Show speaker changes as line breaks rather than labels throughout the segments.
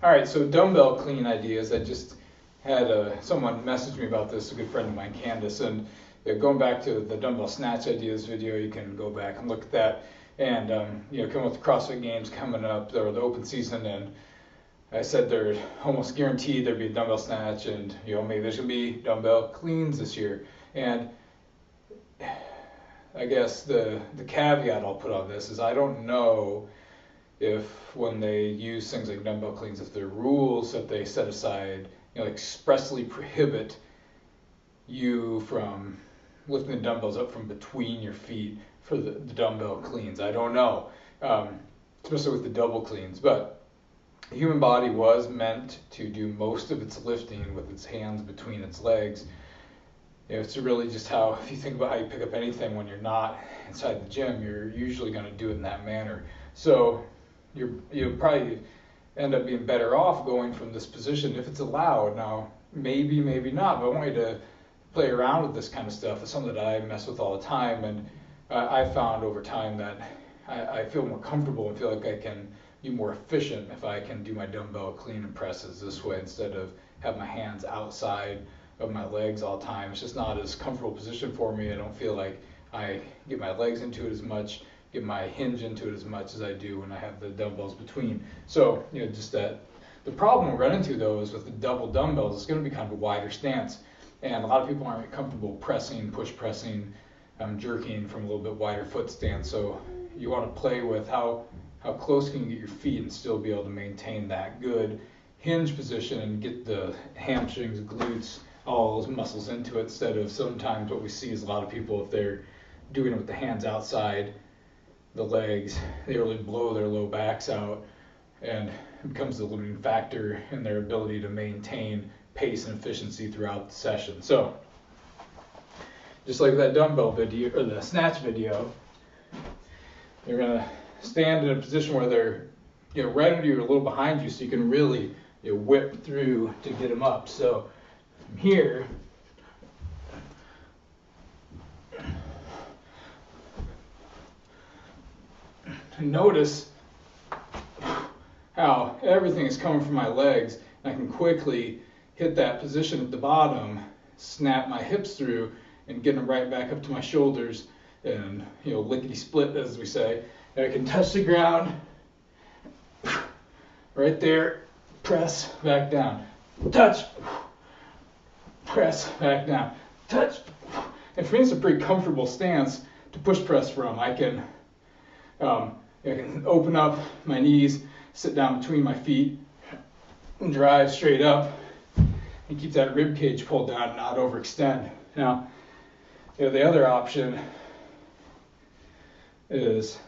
All right, so dumbbell clean ideas. I just had someone message me about this, a good friend of mine, Candace, and going back to the dumbbell snatch ideas video, you can go back and look at that. And coming with the CrossFit Games coming up, or the open season, and I said they're almost guaranteed there'd be a dumbbell snatch, and maybe there's gonna be dumbbell cleans this year. And I guess the caveat I'll put on this is I don't know if when they use things like dumbbell cleans, if there are rules that they set aside, expressly prohibit you from lifting the dumbbells up from between your feet for the dumbbell cleans. I don't know, especially with the double cleans. But the human body was meant to do most of its lifting with its hands between its legs. It's really just how, if you think about how you pick up anything when you're not inside the gym, you're usually going to do it in that manner. So you'll probably end up being better off going from this position if it's allowed. Now, maybe not, but I want you to play around with this kind of stuff. It's something that I mess with all the time, and I found over time that I feel more comfortable and feel like I can be more efficient if I can do my dumbbell clean and presses this way instead of have my hands outside of my legs all the time. It's just not as comfortable position for me. I don't feel like I get my legs into it as much, get my hinge into it as much as I do when I have the dumbbells between. So, just that. The problem we'll run into, though, is with the double dumbbells, it's going to be kind of a wider stance. And a lot of people aren't comfortable pressing, push pressing, jerking from a little bit wider foot stance. So you want to play with how close can you get your feet and still be able to maintain that good hinge position and get the hamstrings, glutes, all those muscles into it, instead of sometimes what we see is a lot of people, if they're doing it with the hands outside the legs, they really blow their low backs out, and it becomes the limiting factor in their ability to maintain pace and efficiency throughout the session. So just like that dumbbell video or the snatch video, you're going to stand in a position where they're right under you or a little behind you, so you can really whip through to get them up. So from here, notice how everything is coming from my legs, and I can quickly hit that position at the bottom, snap my hips through, and get them right back up to my shoulders, and lickety split, as we say. And I can touch the ground right there, press back down, touch, press back down, touch. And for me, it's a pretty comfortable stance to push press from. I can open up my knees, sit down between my feet, and drive straight up, and keep that rib cage pulled down and not overextend. Now, the other option is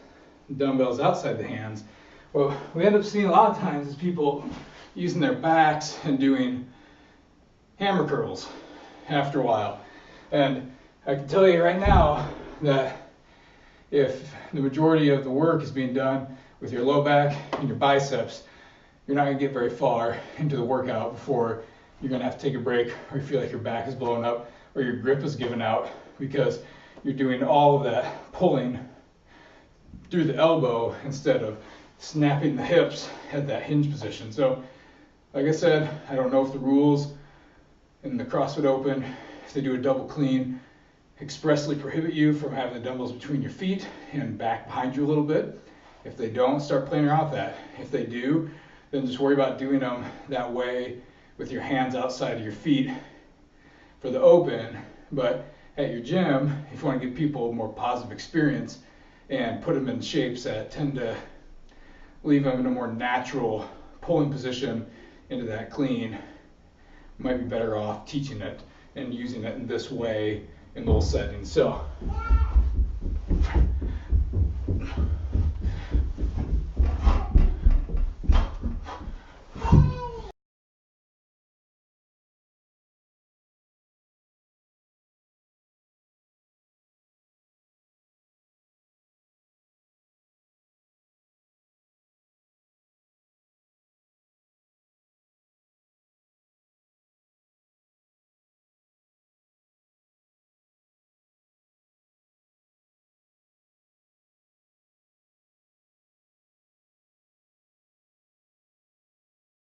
dumbbells outside the hands. What we end up seeing a lot of times is people using their backs and doing hammer curls after a while. And I can tell you right now that if the majority of the work is being done with your low back and your biceps, you're not going to get very far into the workout before you're going to have to take a break, or you feel like your back is blowing up, or your grip is giving out, because you're doing all of that pulling through the elbow instead of snapping the hips at that hinge position. So, like I said, I don't know if the rules in the CrossFit Open, if they do a double clean, expressly prohibit you from having the dumbbells between your feet and back behind you a little bit. If they don't, start playing around with that. If they do, then just worry about doing them that way with your hands outside of your feet for the open. But at your gym, if you want to give people a more positive experience and put them in shapes that tend to leave them in a more natural pulling position into that clean, you might be better off teaching it and using it in this way in those settings. So